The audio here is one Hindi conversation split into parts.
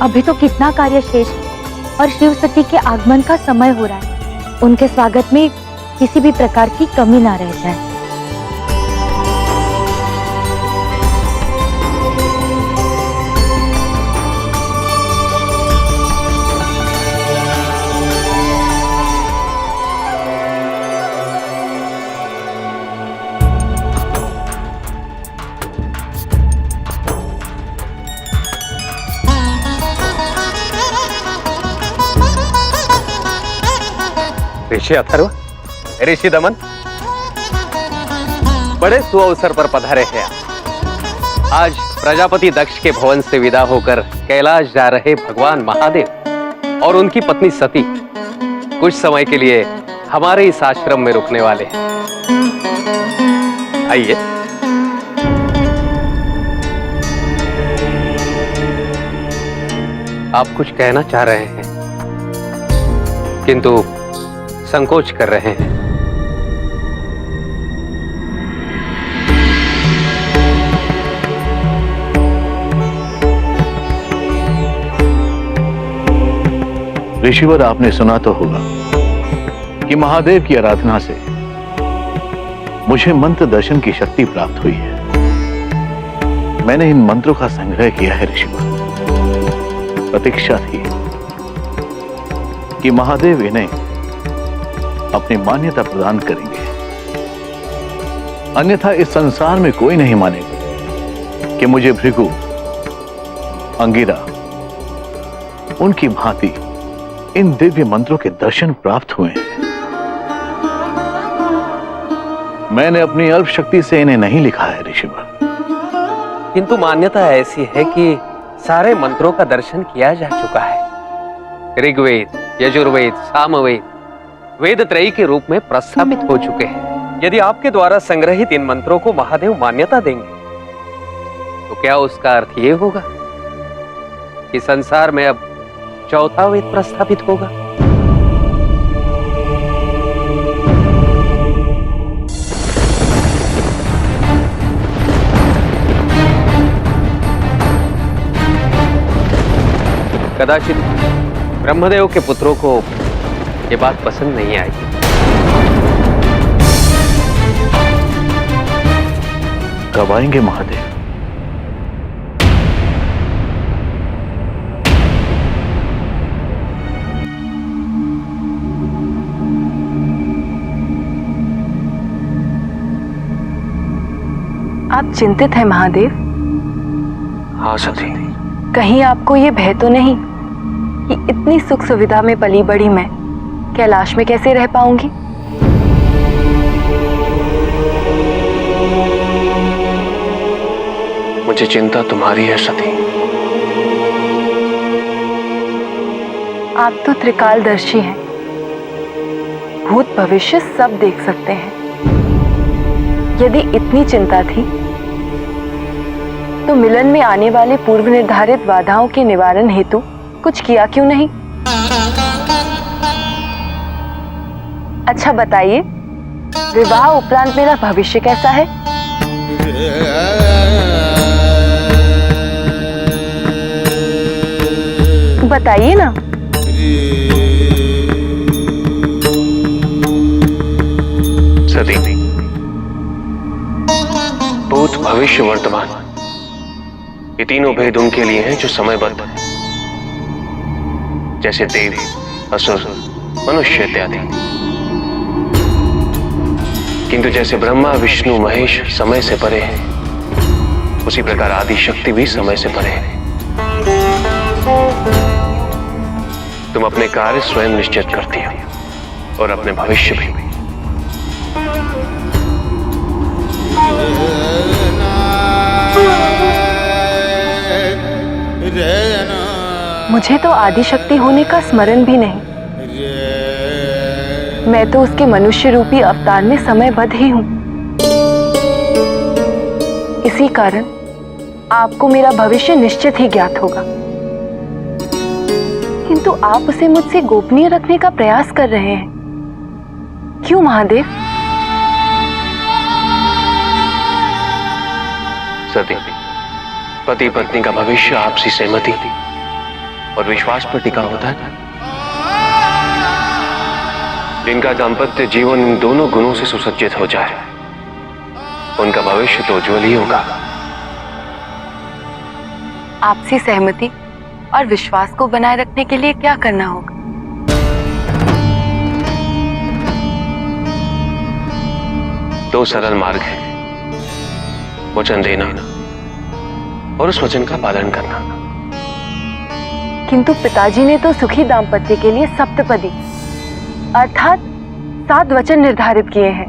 अभी तो कितना कार्य शेष है और शिव सती के आगमन का समय हो रहा है। उनके स्वागत में किसी भी प्रकार की कमी ना रह जाए। ऋषि अथर्व, ऋषि दमन, बड़े सुअवसर पर पधारे हैं आप। आज प्रजापति दक्ष के भवन से विदा होकर कैलाश जा रहे भगवान महादेव और उनकी पत्नी सती कुछ समय के लिए हमारे इस आश्रम में रुकने वाले हैं। आइए। आप कुछ कहना चाह रहे हैं किंतु संकोच कर रहे हैं। ऋषिवर, आपने सुना तो होगा कि महादेव की आराधना से मुझे मंत्र दर्शन की शक्ति प्राप्त हुई है। मैंने इन मंत्रों का संग्रह किया है ऋषिवर। प्रतीक्षा थी कि महादेव इन्हें अपनी मान्यता प्रदान करेंगे, अन्यथा इस संसार में कोई नहीं मानेगा कि मुझे भृगु, अंगिरा, उनकी भांति इन दिव्य मंत्रों के दर्शन प्राप्त हुए हैं। मैंने अपनी अल्प शक्ति से इन्हें नहीं लिखा है ऋषिवर, किंतु मान्यता ऐसी है कि सारे मंत्रों का दर्शन किया जा चुका है। ऋग्वेद, यजुर्वेद, सामवेद वेद त्रयी के रूप में प्रस्थापित हो चुके हैं। यदि आपके द्वारा संग्रहित इन मंत्रों को महादेव मान्यता देंगे तो क्या उसका अर्थ ये होगा कि संसार में अब चौथा वेद प्रस्थापित होगा? कदाचित ब्रह्मदेव के पुत्रों को ये बात पसंद नहीं आई। कब आएंगे महादेव? आप चिंतित हैं महादेव? हाँ सती। कहीं आपको ये भय तो नहीं कि इतनी सुख सुविधा में पली बढ़ी मैं कैलाश में कैसे रह पाऊंगी? मुझे चिंता तुम्हारी है सती। आप तो त्रिकालदर्शी हैं, भूत भविष्य सब देख सकते हैं। यदि इतनी चिंता थी तो मिलन में आने वाले पूर्व निर्धारित बाधाओं के निवारण हेतु कुछ किया क्यों नहीं? अच्छा बताइए, विवाह उपरांत मेरा भविष्य कैसा है? बताइए ना। सती, भूत, भविष्य, वर्तमान, ये तीनों भेद उनके लिए हैं जो समयबद्ध हैं, जैसे देव, असुर, मनुष्य इत्यादि। किंतु जैसे ब्रह्मा, विष्णु, महेश समय से परे हैं, उसी प्रकार आदि शक्ति भी समय से परे है। तुम अपने कार्य स्वयं निश्चित करती हो और अपने भविष्य भी। मुझे तो आदि शक्ति होने का स्मरण भी नहीं। मैं तो उसके मनुष्य रूपी अवतार में समयबद्ध ही हूं। इसी कारण आपको मेरा भविष्य निश्चित ही ज्ञात होगा, किंतु आप उसे मुझसे गोपनीय रखने का प्रयास कर रहे हैं। क्यों महादेव? सती, पति पत्नी का भविष्य आपसी सहमति और विश्वास पर टिका होता है। जिनका दाम्पत्य जीवन इन दोनों गुणों से सुसज्जित हो जाए, उनका भविष्य तो उज्ज्वल ही होगा। आपसी सहमति और विश्वास को बनाए रखने के लिए क्या करना होगा? दो सरल मार्ग हैं, वचन देना और उस वचन का पालन करना। किंतु पिताजी ने तो सुखी दाम्पत्य के लिए सप्तपदी अर्थात 7 वचन निर्धारित किए हैं।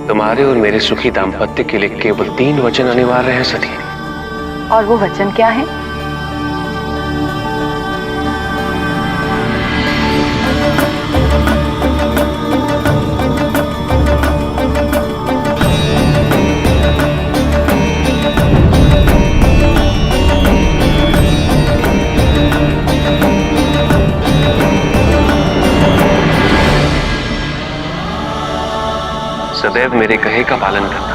तुम्हारे और मेरे सुखी दाम्पत्य के लिए केवल 3 वचन अनिवार्य हैं सती। और वो वचन क्या है? सदैव मेरे कहे का पालन करना,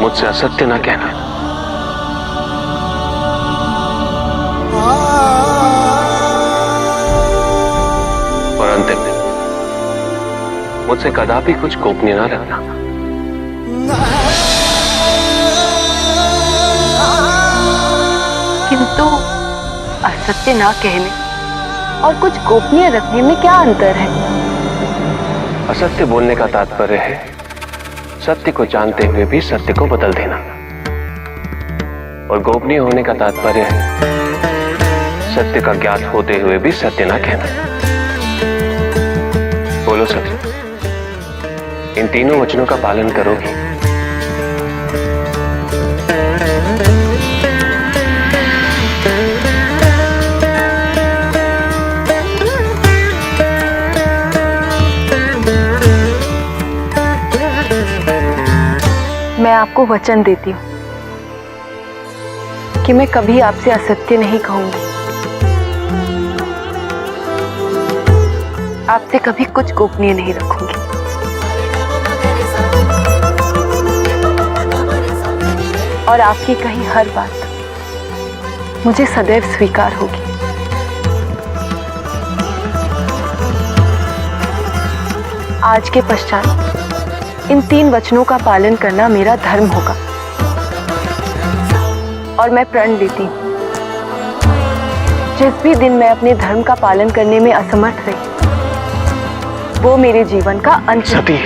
मुझसे असत्य न कहना, और अंतिम दिन मुझसे कदापि कुछ गोपनीय न रखना। किंतु असत्य ना कहने और कुछ गोपनीय रखने में क्या अंतर है? असत्य बोलने का तात्पर्य है सत्य को जानते हुए भी सत्य को बदल देना, और गोपनीय होने का तात्पर्य है सत्य का ज्ञात होते हुए भी सत्य ना कहना। बोलो सत्य, इन तीनों वचनों का पालन करोगी? मैं आपको वचन देती हूँ कि मैं कभी आपसे असत्य नहीं कहूंगी, आपसे कभी कुछ गोपनीय नहीं रखूंगी, और आपकी कही हर बात मुझे सदैव स्वीकार होगी। आज के पश्चात इन 3 वचनों का पालन करना मेरा धर्म होगा, और मैं प्रण लेती हूँ जिस भी दिन मैं अपने धर्म का पालन करने में असमर्थ रही, वो मेरे जीवन का अंत है। सती,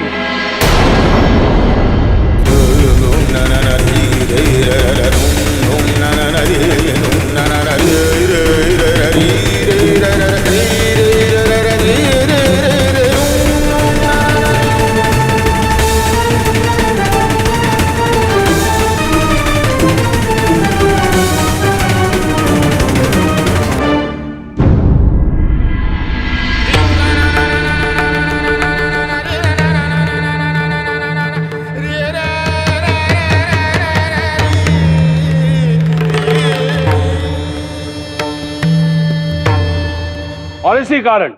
और इसी कारण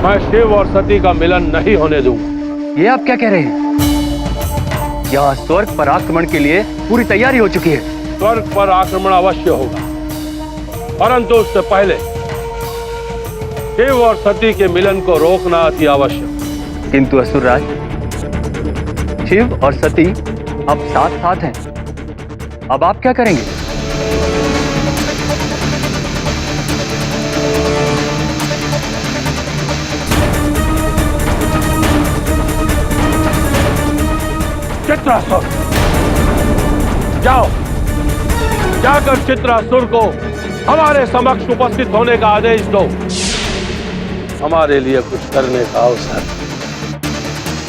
मैं शिव और सती का मिलन नहीं होने दूंगा। ये आप क्या कह रहे हैं? यहाँ स्वर्ग पर आक्रमण के लिए पूरी तैयारी हो चुकी है। स्वर्ग पर आक्रमण अवश्य होगा, परंतु उससे पहले शिव और सती के मिलन को रोकना अति आवश्यक। किंतु असुरराज, शिव और सती अब साथ साथ हैं, अब आप क्या करेंगे? चित्रासुर, जाओ, जाकर चित्रासुर को हमारे समक्ष उपस्थित होने का आदेश दो। हमारे लिए कुछ करने का अवसर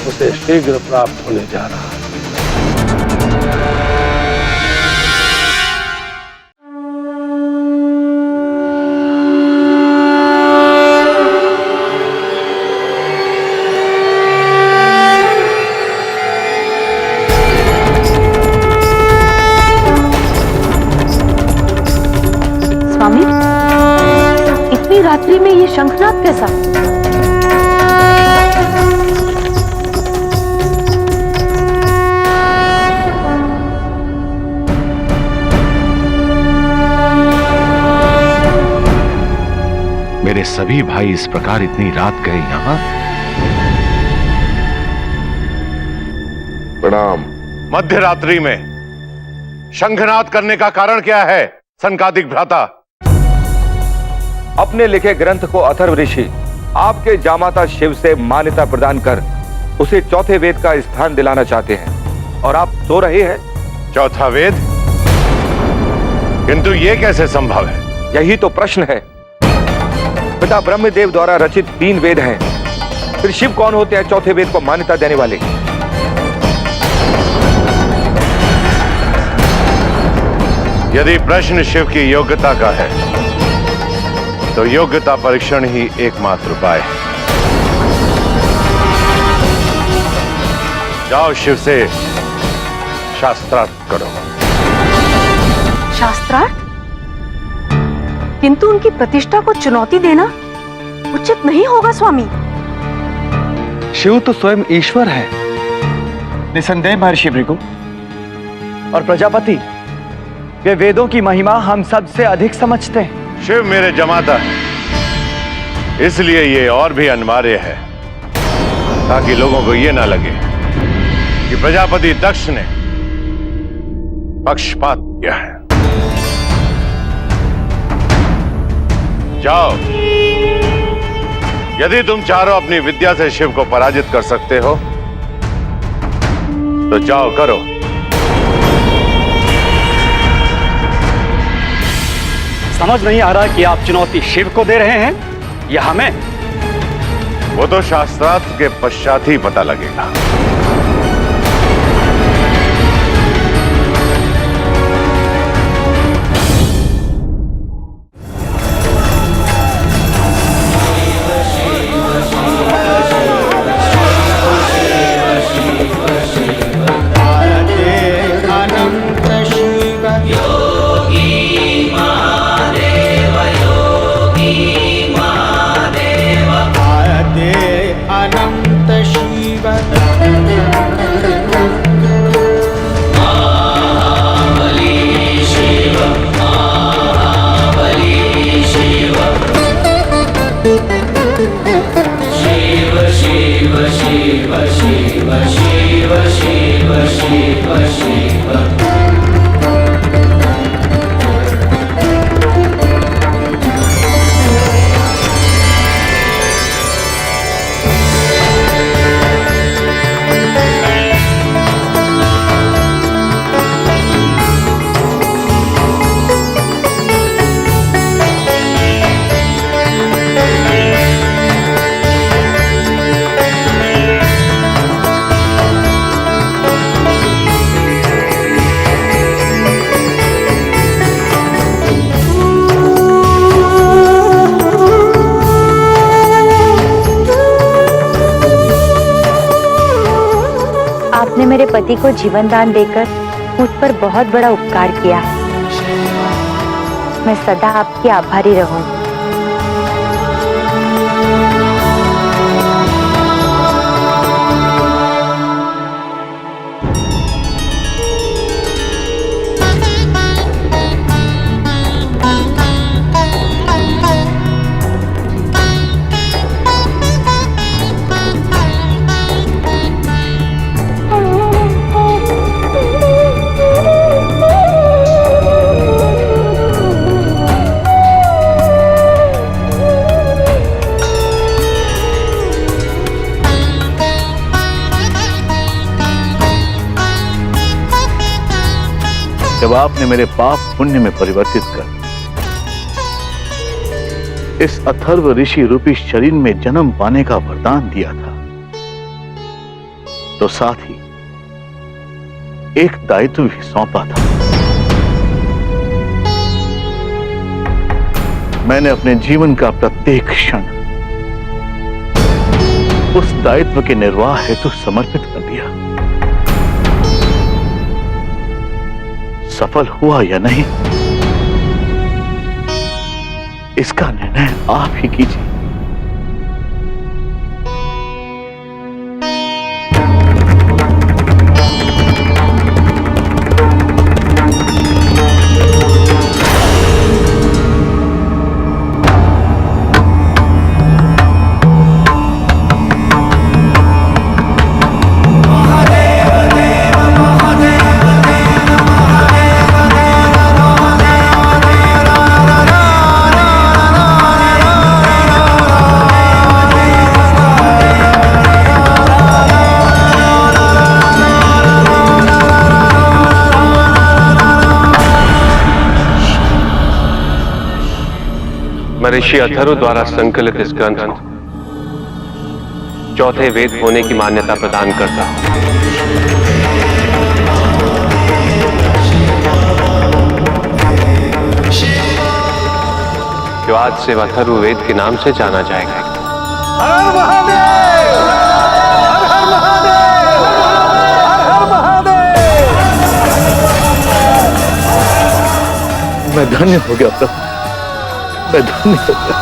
उसे शीघ्र प्राप्त होने जा रहा है। इतनी रात्रि में ये शंखनाद कैसा? मेरे सभी भाई इस प्रकार इतनी रात गए यहां? प्रणाम। मध्य रात्रि में शंखनाद करने का कारण क्या है सनकादिक भ्राता? अपने लिखे ग्रंथ को अथर्व ऋषि आपके जामाता शिव से मान्यता प्रदान कर उसे चौथे वेद का स्थान दिलाना चाहते हैं और आप सो रहे हैं। चौथा वेद? किंतु यह कैसे संभव है? यही तो प्रश्न है। पिता ब्रह्मदेव द्वारा रचित 3 वेद हैं, फिर शिव कौन होते हैं चौथे वेद को मान्यता देने वाले? यदि प्रश्न शिव की योग्यता का है तो योग्यता परीक्षण ही एकमात्र उपाय है। जाओ शिव से शास्त्रार्थ करो। शास्त्रार्थ? किंतु उनकी प्रतिष्ठा को चुनौती देना उचित नहीं होगा स्वामी। शिव तो स्वयं ईश्वर है। निसंदेह महर्षि भृगु और प्रजापति, वे वेदों की महिमा हम सबसे अधिक समझते हैं। शिव मेरे जमाता है, इसलिए ये और भी अनिवार्य है ताकि लोगों को यह ना लगे कि प्रजापति दक्ष ने पक्षपात किया है। जाओ, यदि तुम चारों अपनी विद्या से शिव को पराजित कर सकते हो तो जाओ करो। समझ नहीं आ रहा कि आप चुनौती शिव को दे रहे हैं या हमें? वो तो शास्त्रार्थ के पश्चात ही पता लगेगा। आपने मेरे पति को जीवन दान देकर मुझ पर बहुत बड़ा उपकार किया है। मैं सदा आपकी आभारी रहूंगी। जब आपने मेरे पाप पुण्य में परिवर्तित कर इस अथर्व ऋषि रूपी शरीर में जन्म पाने का वरदान दिया था तो साथ ही एक दायित्व भी सौंपा था। मैंने अपने जीवन का प्रत्येक क्षण उस दायित्व के निर्वाह हेतु समर्पित कर दिया। सफल हुआ या नहीं, इसका निर्णय आप ही कीजिए। मैं ऋषि अथर्व द्वारा संकलित इस ग्रंथ को चौथे वेद होने की मान्यता प्रदान करता हूं। जो आज से अथर्व वेद के नाम से जाना जाएगा। हर हर महादेव! हर हर महादेव! हर हर महादेव! मैं धन्य हो गया प्रभु, मैं धन्य हो गया।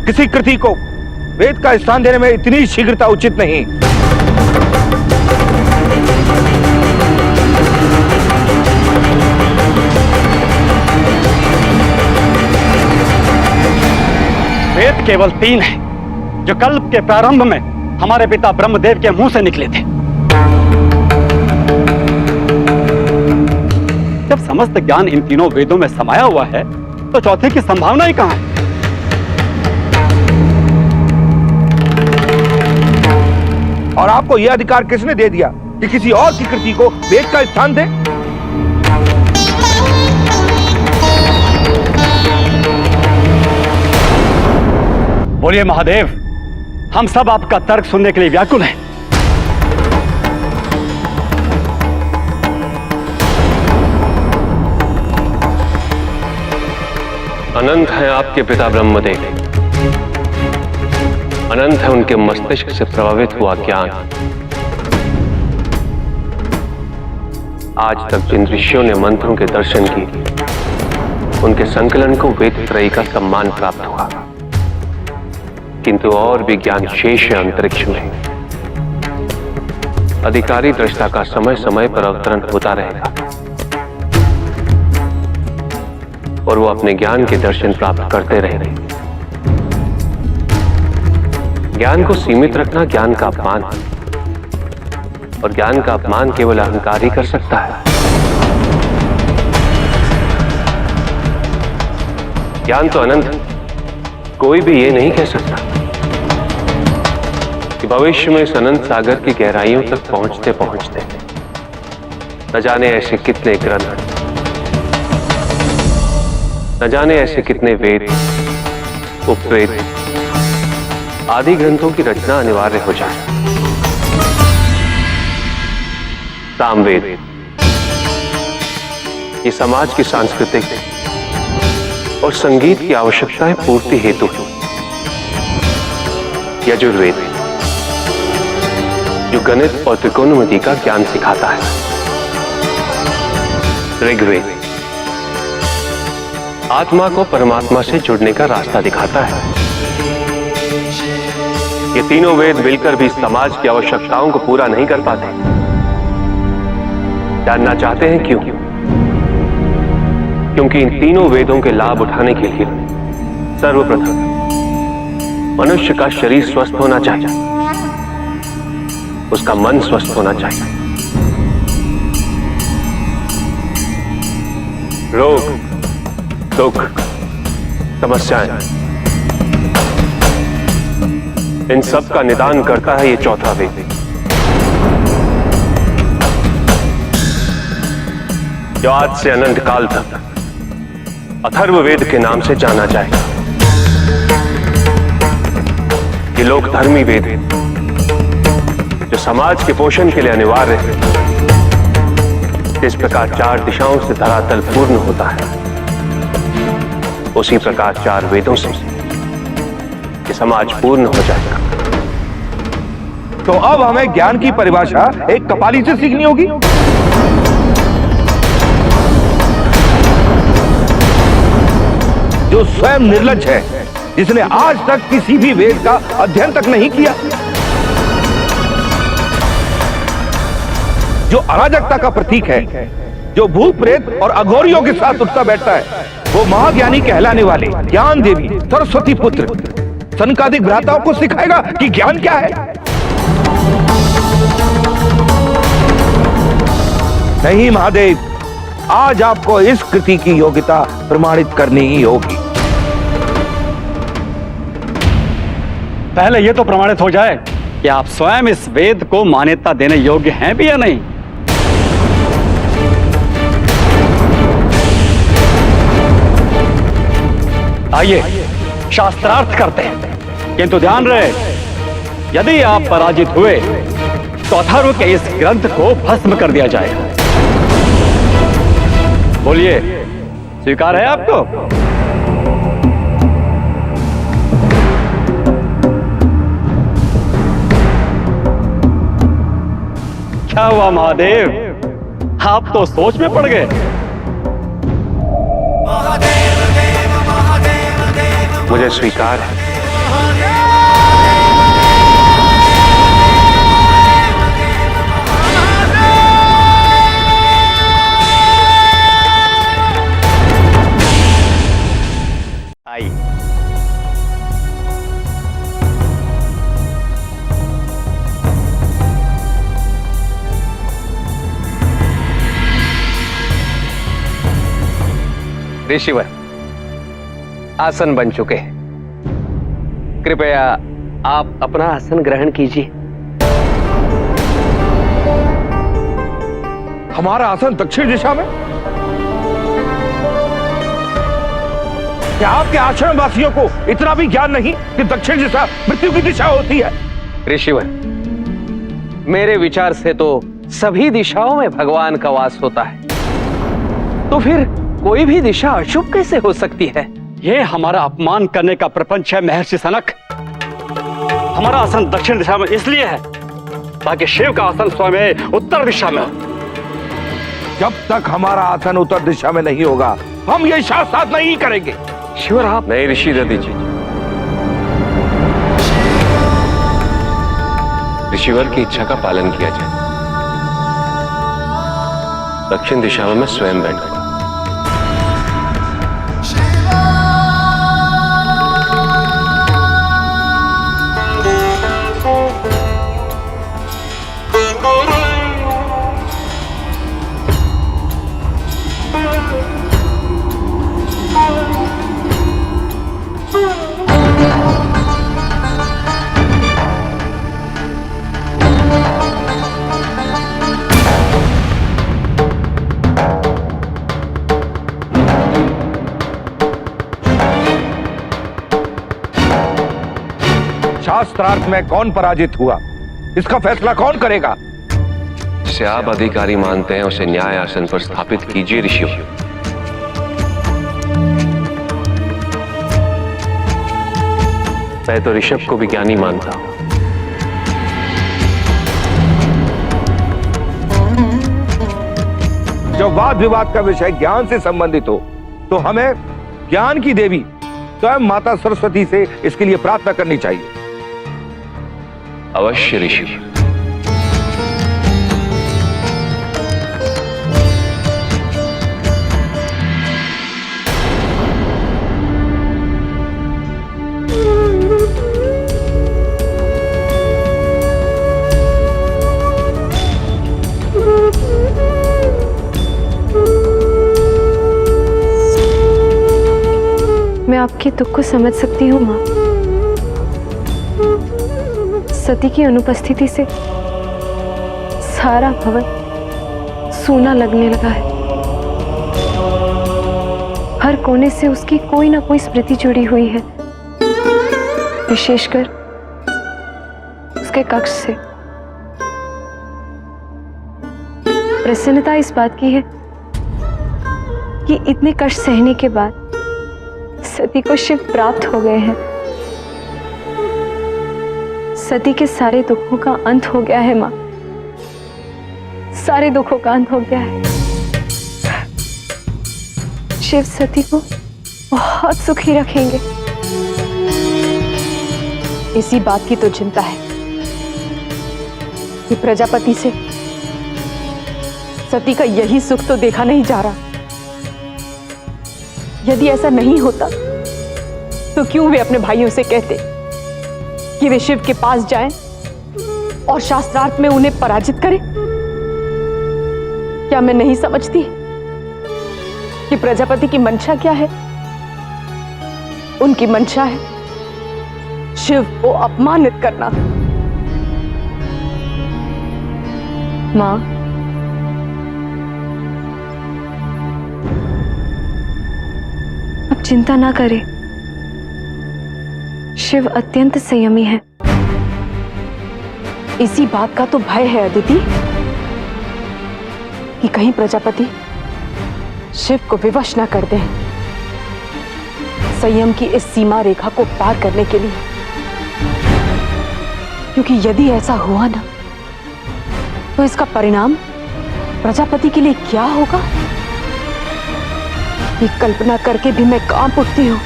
किसी कृति को वेद का स्थान देने में इतनी शीघ्रता उचित नहीं। वेद केवल 3 है जो कल्प के प्रारंभ में हमारे पिता ब्रह्मदेव के मुंह से निकले थे। जब समस्त ज्ञान इन तीनों वेदों में समाया हुआ है तो चौथे की संभावना ही कहां है? और आपको यह अधिकार किसने दे दिया कि किसी और की कृति को वेद का स्थान दे? बोलिए महादेव, हम सब आपका तर्क सुनने के लिए व्याकुल हैं। अनंत है आपके पिता ब्रह्मदेव, अनंत है उनके मस्तिष्क से प्रभावित हुआ ज्ञान। आज तक जिन ऋषियों ने मंत्रों के दर्शन किए, उनके संकलन को वेद त्रयी का सम्मान प्राप्त हुआ, किंतु और भी ज्ञान शेष है अंतरिक्ष में। अधिकारी दृष्टा का समय समय पर अवतरण होता रहेगा और वो अपने ज्ञान के दर्शन प्राप्त करते रहेंगे। ज्ञान को सीमित रखना ज्ञान का अपमान है, और ज्ञान का अपमान केवल अहंकार ही कर सकता है। ज्ञान तो अनंत है, कोई भी ये नहीं कह सकता कि भविष्य में इस अनंत सागर की गहराइयों तक पहुंचते पहुंचते न जाने ऐसे कितने ग्रंथ, न जाने ऐसे कितने वेद, उपवेद आदि ग्रंथों की रचना अनिवार्य हो जाए। सामवेद ये समाज की सांस्कृतिक और संगीत की आवश्यकताएं पूर्ति हेतु है। यजुर्वेद जो गणित और त्रिकोणमिति का ज्ञान सिखाता है। ऋग्वेद आत्मा को परमात्मा से जुड़ने का रास्ता दिखाता है। ये तीनों वेद मिलकर भी समाज की आवश्यकताओं को पूरा नहीं कर पाते। जानना चाहते हैं क्यों? क्योंकि इन तीनों वेदों के लाभ उठाने के लिए सर्वप्रथम मनुष्य का शरीर स्वस्थ होना चाहिए, उसका मन स्वस्थ होना चाहिए। रोग, दुख, समस्याएं, इन सब का निदान करता है ये चौथा वेद। जो आज से अनंत काल तक अथर्ववेद के नाम से जाना जाएगा। ये लोक धर्मी वेद है जो समाज के पोषण के लिए अनिवार्य है। जिस प्रकार 4 दिशाओं से धरातल पूर्ण होता है, उसी प्रकार 4 वेदों से ये समाज पूर्ण हो जाएगा। तो अब हमें ज्ञान की परिभाषा एक कपाली से सीखनी होगी। जो स्वयं निर्लज्ज है, जिसने आज तक किसी भी वेद का अध्ययन तक नहीं किया, जो अराजकता का प्रतीक है, जो भूत प्रेत और अघोरियों के साथ उठता बैठता है वो महाज्ञानी कहलाने वाले ज्ञान देवी सरस्वती पुत्र सनकादिक भ्राताओं को सिखाएगा कि ज्ञान क्या है? नहीं महादेव, आज आपको इस कृति की योग्यता प्रमाणित करनी ही होगी। पहले यह तो प्रमाणित हो जाए कि आप स्वयं इस वेद को मान्यता देने योग्य हैं भी या नहीं। आइए शास्त्रार्थ करते हैं, किंतु ध्यान रहे यदि आप पराजित हुए तो अथर्व के इस ग्रंथ को भस्म कर दिया जाएगा। बोलिए, स्वीकार है आपको? क्या हुआ महादेव, आप तो सोच में पड़ गए। मुझे स्वीकार है। आई ऋषिवर आसन बन चुके हैं, कृपया आप अपना आसन ग्रहण कीजिए। हमारा आसन दक्षिण दिशा में? क्या आपके आश्रम वासियों को इतना भी ज्ञान नहीं कि दक्षिण दिशा मृत्यु की दिशा होती है? ऋषिवर, मेरे विचार से तो सभी दिशाओं में भगवान का वास होता है, तो फिर कोई भी दिशा अशुभ कैसे हो सकती है? यह हमारा अपमान करने का प्रपंच है महर्षि सनक। हमारा आसन दक्षिण दिशा में इसलिए है ताकि शिव का आसन स्वयं उत्तर दिशा में हो। जब तक हमारा आसन उत्तर दिशा में नहीं होगा हम ये शास्त्रार्थ नहीं करेंगे। शिवर आप नहीं ऋषि दीजिए, ऋषिवर की इच्छा का पालन किया जाए। दक्षिण दिशा में मैं स्वयं बैठूंगा। शास्त्रार्थ में कौन पराजित हुआ इसका फैसला कौन करेगा? जिसे आप अधिकारी मानते हैं उसे न्याय आसन पर स्थापित कीजिए ऋषियों। मैं तो ऋषभ को भी ज्ञानी मानता हूं। जब वाद विवाद का विषय ज्ञान से संबंधित हो तो हमें ज्ञान की देवी स्वयं माता सरस्वती से इसके लिए प्रार्थना करनी चाहिए। अवश्य ऋषि। मैं आपके दुख को समझ सकती हूँ माँ। सती की अनुपस्थिति से सारा भवन सूना लगने लगा है। हर कोने से उसकी कोई ना कोई स्मृति जुड़ी हुई है, विशेषकर उसके कक्ष से। प्रसन्नता इस बात की है कि इतने कष्ट सहने के बाद सती को शिव प्राप्त हो गए हैं। सती के सारे दुखों का अंत हो गया है माँ, सारे दुखों का अंत हो गया है। शिव सती को बहुत सुखी रखेंगे। इसी बात की तो चिंता है कि प्रजापति से सती का यही सुख तो देखा नहीं जा रहा। यदि ऐसा नहीं होता तो क्यों वे अपने भाइयों से कहते कि वे शिव के पास जाएं और शास्त्रार्थ में उन्हें पराजित करें? क्या मैं नहीं समझती कि प्रजापति की मंशा क्या है? उनकी मंशा है शिव को अपमानित करना। मां, अब चिंता ना करें। शिव अत्यंत संयमी है। इसी बात का तो भय है अदिति कि कहीं प्रजापति शिव को विवश न कर दें संयम की इस सीमा रेखा को पार करने के लिए। क्योंकि यदि ऐसा हुआ ना तो इसका परिणाम प्रजापति के लिए क्या होगा, ये कल्पना करके भी मैं कांप उठती हूं,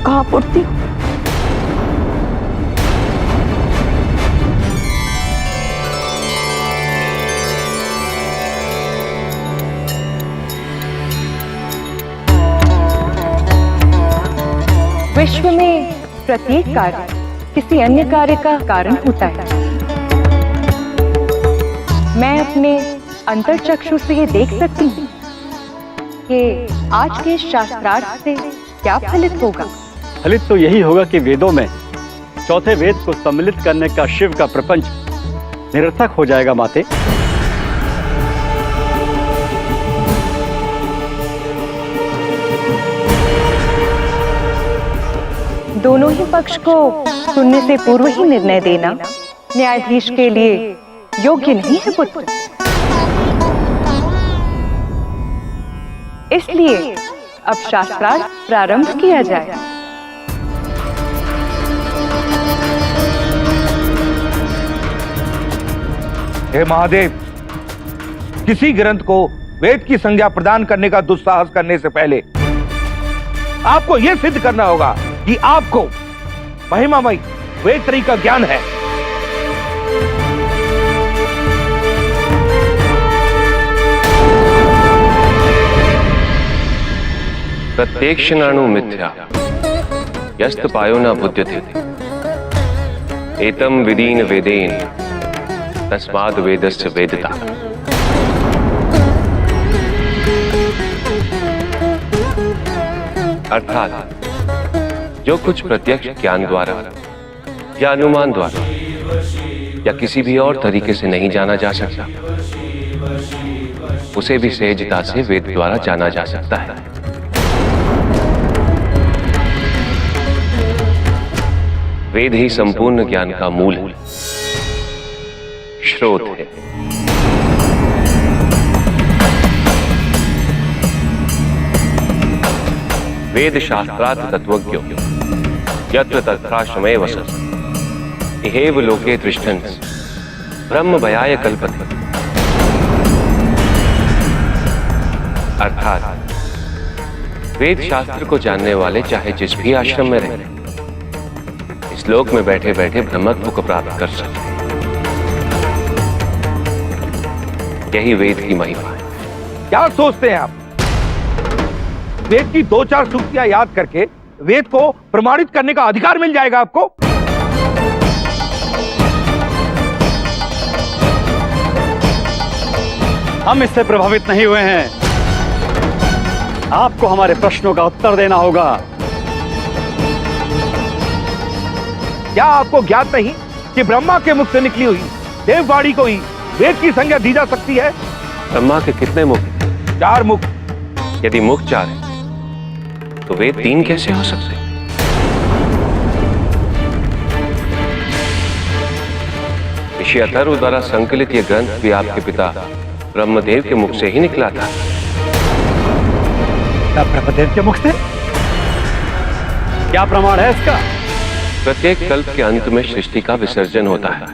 कांप उठती हूं। विश्व में प्रत्येक कार्य किसी अन्य कार्य का कारण होता है। मैं अपने अंतर्चक्षु से ये देख सकती हूँ कि आज के शास्त्रार्थ से क्या फलित होगा। फलित तो यही होगा कि वेदों में चौथे वेद को सम्मिलित करने का शिव का प्रपंच निरर्थक हो जाएगा माते। दोनों ही पक्ष को सुनने से पूर्व ही निर्णय देना न्यायाधीश के लिए योग्य नहीं है पुत्र। इसलिए अब शास्त्रार्थ प्रारंभ किया जाए। हे महादेव, किसी ग्रंथ को वेद की संज्ञा प्रदान करने का दुस्साहस करने से पहले आपको यह सिद्ध करना होगा कि आपको महिमामय वेद त्रयी का ज्ञान है। प्रत्येक क्षणाणु मिथ्या यस्त पायो न बुध्यते एतम विदीन वेदेन तस्माद् वेदस्य वेदता। अर्थात जो कुछ प्रत्यक्ष ज्ञान द्वारा या अनुमान द्वारा या किसी भी और तरीके से नहीं जाना जा सकता, उसे भी सहजता से वेद द्वारा जाना जा सकता है। वेद ही संपूर्ण ज्ञान का मूल है, स्रोत है। वेद शास्त्रार्थ तत्वज्ञो यत्र तत्राश्रमे वसति इहेव लोके तिष्ठन्ति ब्रह्म भयाय कल्पते। अर्थात वेद शास्त्र को जानने वाले चाहे जिस भी आश्रम में रहे, इस लोक में बैठे बैठे ब्रह्मत्व को प्राप्त कर सकते। यही वेद की महिमा है। क्या सोचते हैं आप? वेद की 2-4 सूक्तियां याद करके वेद को प्रमाणित करने का अधिकार मिल जाएगा आपको? हम इससे प्रभावित नहीं हुए हैं। आपको हमारे प्रश्नों का उत्तर देना होगा। क्या आपको ज्ञात नहीं कि ब्रह्मा के मुख से निकली हुई देववाणी को ही वेद की संज्ञा दी जा सकती है? ब्रह्मा के कितने मुख? 4 मुख। यदि मुख 4 है तो वेद 3 कैसे हो सकते? ऋषि अथर्व द्वारा संकलित यह ग्रंथ भी आपके पिता ब्रह्मदेव के मुख से ही निकला था। ब्रह्मदेव के मुख से? क्या प्रमाण है इसका? प्रत्येक कल्प के अंत में सृष्टि का विसर्जन होता है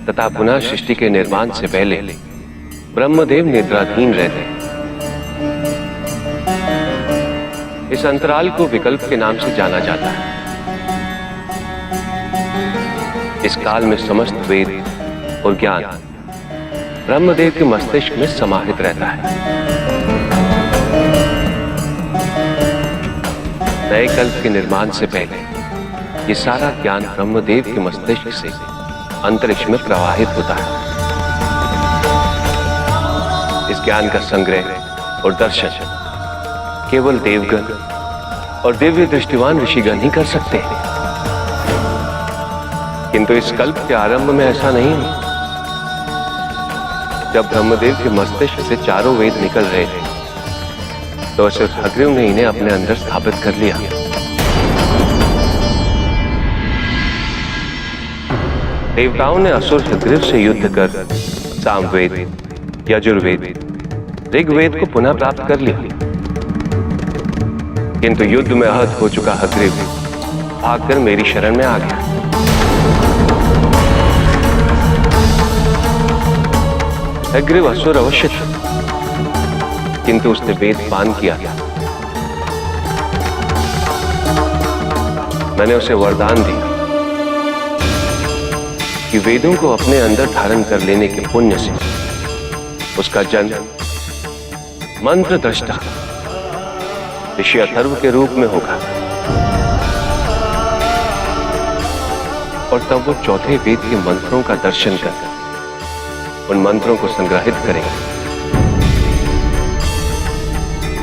तथा पुनः सृष्टि के निर्माण से पहले ब्रह्मदेव निद्राधीन रहते हैं। इस अंतराल को विकल्प के नाम से जाना जाता है। इस काल में समस्त वेद और ज्ञान ब्रह्मदेव के मस्तिष्क में समाहित रहता है। नए कल्प के निर्माण से पहले ये सारा ज्ञान ब्रह्मदेव के मस्तिष्क से अंतरिक्ष में प्रवाहित होता है। इस ज्ञान का संग्रह और दर्शन केवल देवगण और दिव्य दृष्टिवान ऋषिगण ही कर सकते हैं। किंतु इस कल्प के आरंभ में ऐसा नहीं है। जब ब्रह्मदेव के मस्तिष्क से चारों वेद निकल रहे थे तो सिर्फ हग्रीव ने इन्हें अपने अंदर स्थापित कर लिया। देवताओं ने असुर हग्रीव से युद्ध कर सामवेद, यजुर्वेद, ऋग्वेद को पुनः प्राप्त कर लिया। किंतु युद्ध में आहत हो चुका हग्रीव भागकर मेरी शरण में आ गया। हग्रीव असुर अवश्य था, किंतु उसने वेद पान किया था। मैंने उसे वरदान दिया कि वेदों को अपने अंदर धारण कर लेने के पुण्य से उसका जन्म मंत्र दृष्टा ऋषि अथर्व के रूप में होगा और तब वो चौथे वेद के मंत्रों का दर्शन कर उन मंत्रों को संग्रहित करेंगे,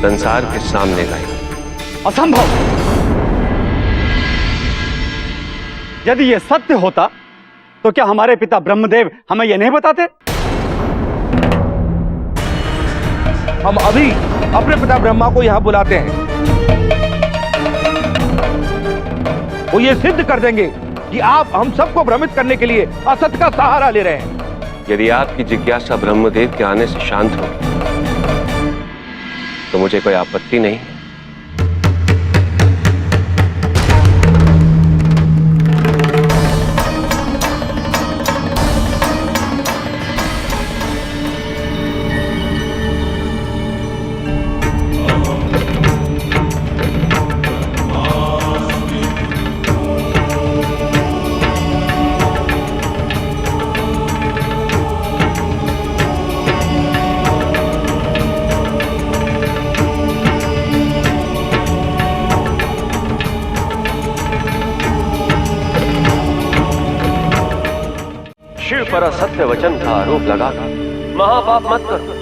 संसार के सामने लाएंगे। असंभव! यदि यह सत्य होता तो क्या हमारे पिता ब्रह्मदेव हमें यह नहीं बताते? हम अभी अपने पिता ब्रह्मा को यहां बुलाते हैं। वो ये सिद्ध कर देंगे कि आप हम सबको भ्रमित करने के लिए असत्य का सहारा ले रहे हैं। यदि आपकी जिज्ञासा ब्रह्मदेव के आने से शांत हो तो मुझे कोई आपत्ति नहीं। शिव पर असत्य वचन का आरोप लगा महापाप मत करो।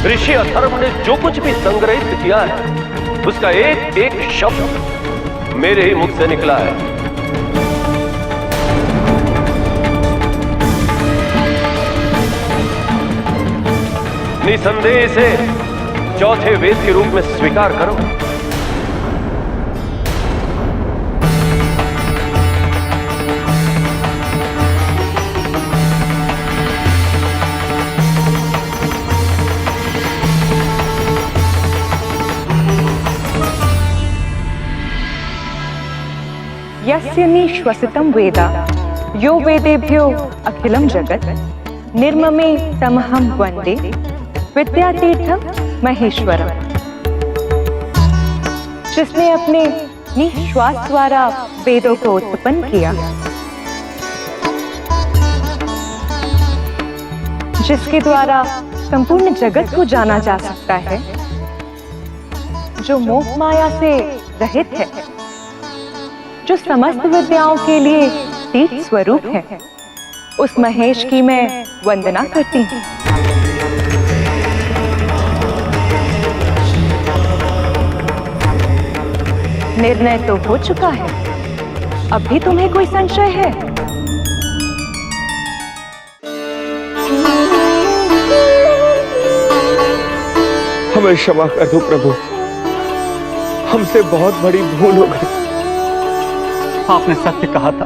ऋषि अथर्व ने जो कुछ भी संग्रहित किया है उसका एक एक शब्द मेरे ही मुख से निकला है। निसंदेह से चौथे वेद के रूप में स्वीकार करो। यस्य निश्वसितं वेद यो वेदेभ्यो अखिलं जगत् निर्ममे तमहं वन्दे विद्यातीर्थं महेश्वरम। जिसने अपने निश्वास द्वारा वेदों को उत्पन्न किया, जिसके द्वारा संपूर्ण जगत को जाना जा सकता है, जो मोह माया से रहित है, जो समस्त विद्याओं के लिए तीर्थ स्वरूप है, उस महेश की मैं वंदना करती हूँ। निर्णय तो हो चुका है, अब भी तुम्हें कोई संशय है? हमें क्षमा कर दो प्रभु, हमसे बहुत बड़ी भूल हो गई। आपने सत्य कहा था।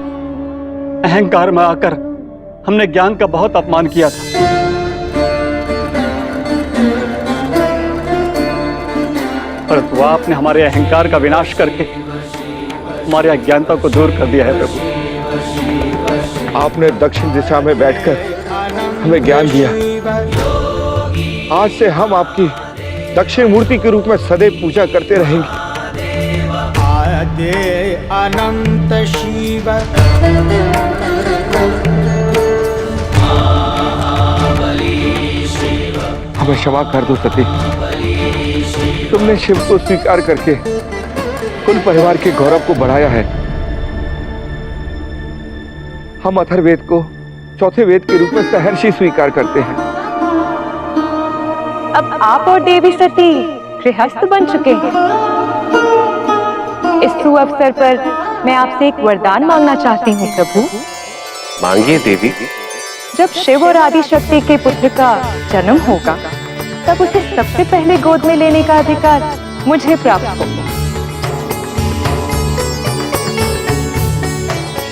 अहंकार में आकर हमने ज्ञान का बहुत अपमान किया था। परंतु आपने हमारे अहंकार का विनाश करके हमारी अज्ञानता को दूर कर दिया है प्रभु। आपने दक्षिण दिशा में बैठकर हमें ज्ञान दिया। आज से हम आपकी दक्षिण मूर्ति के रूप में सदैव पूजा करते रहेंगे। दे अनंत शिव। हमें क्षमा कर दो सती। तुमने शिव को स्वीकार करके कुल परिवार के गौरव को बढ़ाया है। हम अथर्ववेद को चौथे वेद के रूप में सहर्षि स्वीकार करते हैं। अब आप और देवी सती गृहस्थ बन चुके हैं। इस शुभ अवसर पर मैं आपसे एक वरदान मांगना चाहती हूँ प्रभु। मांगिए देवी। जब शिव और आदि शक्ति के पुत्र का जन्म होगा तब उसे सबसे पहले गोद में लेने का अधिकार मुझे प्राप्त होगा।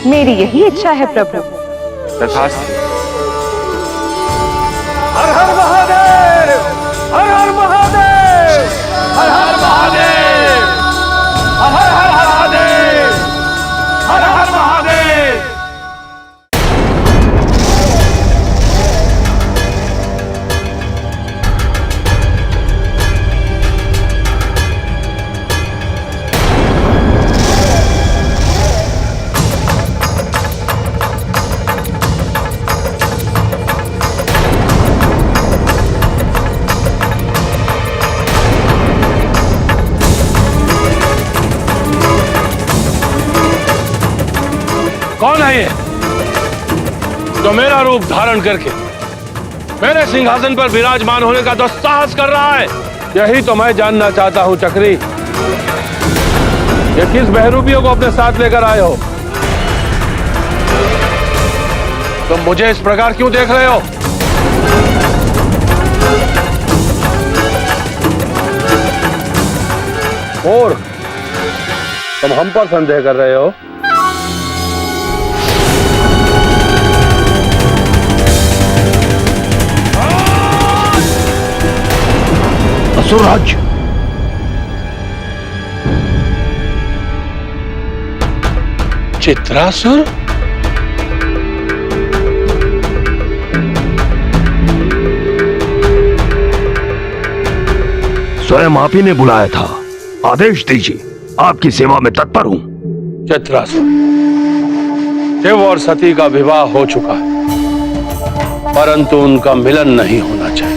मेरी यही इच्छा है प्रभु। तथास्तु। हर हर महादेव, हर हर महादेव, हर हर महादेव, हर हर महादेव, हर हर महादेव। कौन है ये जो मेरा रूप धारण करके मेरे सिंहासन पर विराजमान होने का दुस्साहस कर रहा है? यही तो मैं जानना चाहता हूं चक्री। ये किस बहरूपियों को अपने साथ लेकर आए हो? तुम मुझे इस प्रकार क्यों देख रहे हो? और तुम हम पर संदेह कर रहे हो? असुरराज, चित्रासुर? स्वयं आप ही ने बुलाया था। आदेश दीजिए, आपकी सेवा में तत्पर हूं। चित्रासुर, शिव और सती का विवाह हो चुका है, परंतु उनका मिलन नहीं होना चाहिए।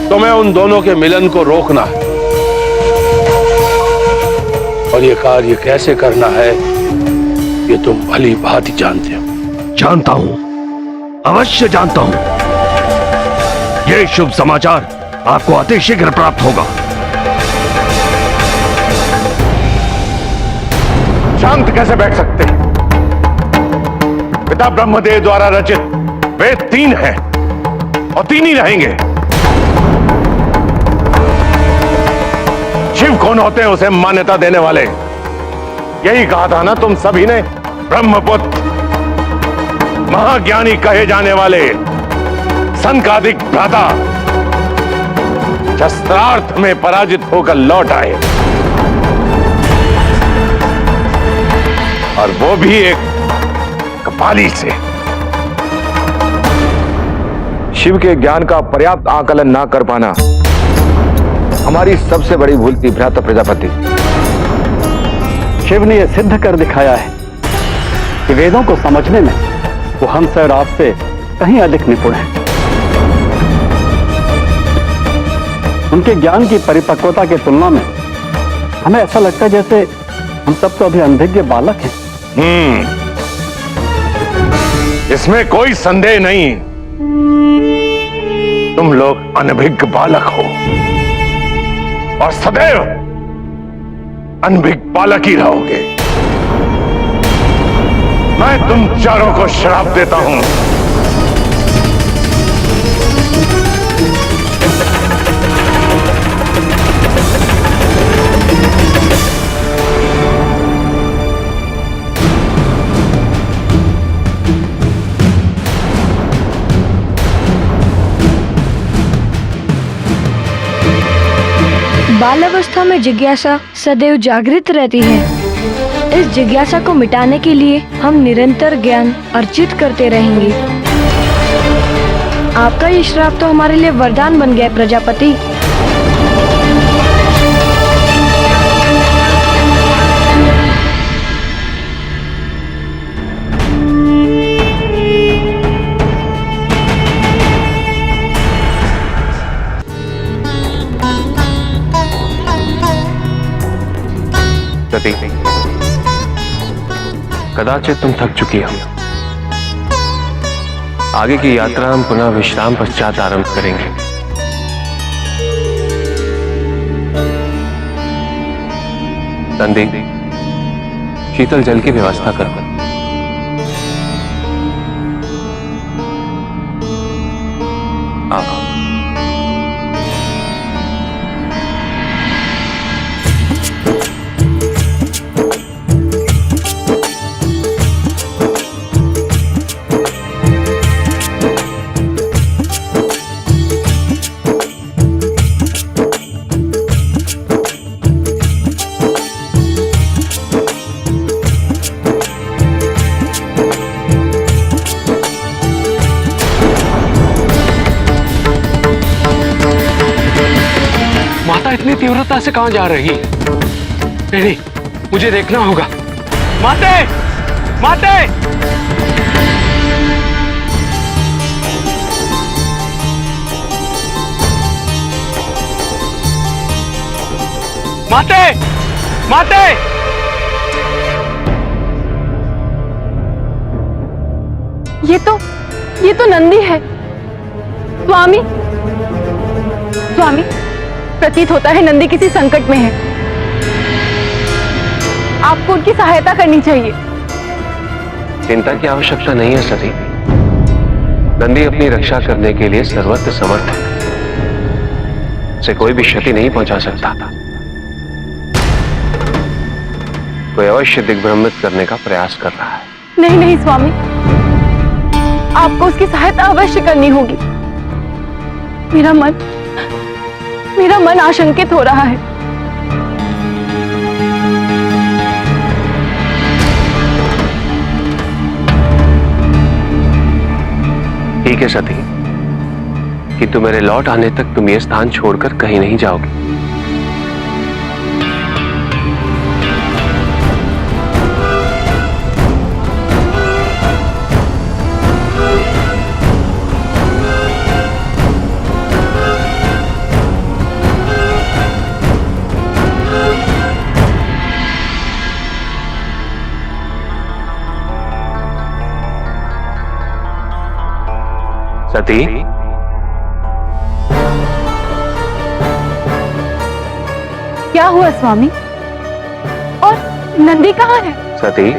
तुम्हें उन दोनों के मिलन को रोकना है, और ये कार्य कैसे करना है ये तुम भली भांति जानते हो। जानता हूं, अवश्य जानता हूं। यह शुभ समाचार आपको अति शीघ्र प्राप्त होगा। शांत कैसे बैठ सकते हैं? पिता ब्रह्मदेव द्वारा रचित वेद 3 है और 3 ही रहेंगे। शिव कौन होते हैं उसे मान्यता देने वाले? यही कहा था ना तुम सभी ने? ब्रह्मपुत्र, महाज्ञानी कहे जाने वाले संकादिक भ्राता शस्त्रार्थ में पराजित होकर लौट आए, और वो भी एक कपाली से। शिव के ज्ञान का पर्याप्त आकलन ना कर पाना हमारी सबसे बड़ी भूल थी भ्राता प्रजापति। शिव ने यह सिद्ध कर दिखाया है कि वेदों को समझने में वो हमसे और आपसे कहीं अधिक निपुण है। उनके ज्ञान की परिपक्वता की तुलना में हमें ऐसा लगता है जैसे हम सब तो अभी अनभिज्ञ बालक हैं। इसमें कोई संदेह नहीं, तुम लोग अनभिज्ञ बालक हो और सदैव अनभिज्ञ बालक ही रहोगे। मैं तुम चारों को श्राप देता हूं। बालावस्था में जिज्ञासा सदैव जागृत रहती है। इस जिज्ञासा को मिटाने के लिए हम निरंतर ज्ञान अर्जित करते रहेंगे। आपका ये श्राप तो हमारे लिए वरदान बन गया प्रजापति। कदाचित तुम थक चुकी हो। आगे की यात्रा हम पुनः विश्राम पश्चात आरंभ करेंगे। नंदी, शीतल जल की व्यवस्था करो। इतनी तीव्रता से कहां जा रही है? नहीं, मुझे देखना होगा। माते! माते! माते! माते! ये तो नंदी है। स्वामी, स्वामी, प्रतीत होता है नंदी किसी संकट में है। आपको उनकी सहायता करनी चाहिए। चिंता की आवश्यकता नहीं है सती। नंदी अपनी रक्षा करने के लिए सर्वत्र समर्थ है। उसे कोई भी क्षति नहीं पहुंचा सकता। कोई अवश्य दिग्भ्रमित करने का प्रयास कर रहा है। नहीं नहीं स्वामी, आपको उसकी सहायता अवश्य करनी होगी। मेरा मन आशंकित हो रहा है। ठीक है सती, किंतु मेरे लौट आने तक तुम ये स्थान छोड़कर कहीं नहीं जाओगे। सती, क्या हुआ स्वामी? और नंदी कहाँ है? सती,